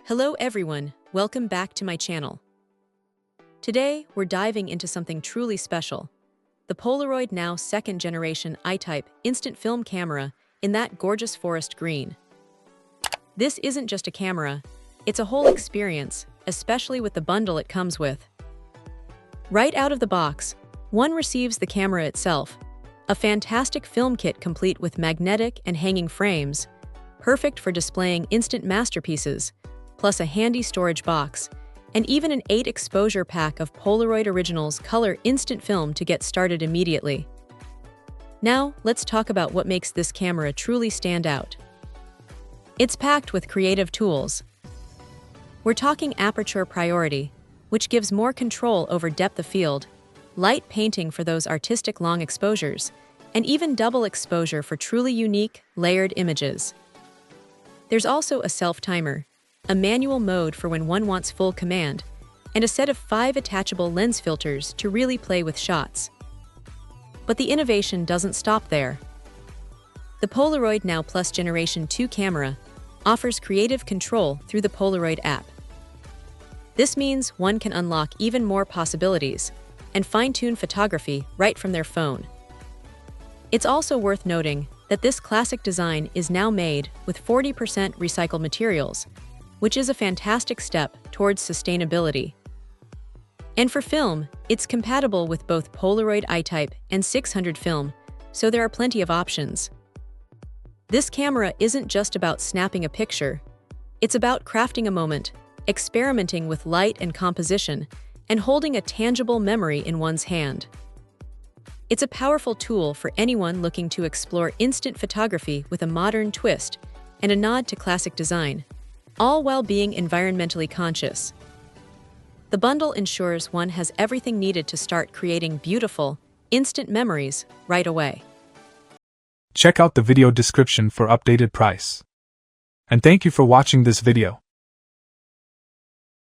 Hello everyone, welcome back to my channel. Today, we're diving into something truly special. The Polaroid Now 2nd generation I-type instant film camera in that gorgeous forest green. This isn't just a camera, it's a whole experience, especially with the bundle it comes with. Right out of the box, one receives the camera itself, a fantastic film kit complete with magnetic and hanging frames, perfect for displaying instant masterpieces, plus a handy storage box, and even an 8-exposure pack of Polaroid Originals color instant film to get started immediately. Now, let's talk about what makes this camera truly stand out. It's packed with creative tools. We're talking aperture priority, which gives more control over depth of field, light painting for those artistic long exposures, and even double exposure for truly unique, layered images. There's also a self-timer, a manual mode for when one wants full command, and a set of 5 attachable lens filters to really play with shots. But the innovation doesn't stop there. The Polaroid Now Plus Generation 2 camera offers creative control through the Polaroid app. This means one can unlock even more possibilities and fine-tune photography right from their phone. It's also worth noting that this classic design is now made with 40% recycled materials, which is a fantastic step towards sustainability. And for film, it's compatible with both Polaroid I-type and 600 film, so there are plenty of options. This camera isn't just about snapping a picture, it's about crafting a moment, experimenting with light and composition, and holding a tangible memory in one's hand. It's a powerful tool for anyone looking to explore instant photography with a modern twist and a nod to classic design, all while being environmentally conscious. The bundle ensures one has everything needed to start creating beautiful, instant memories right away. Check out the video description for updated price. And thank you for watching this video.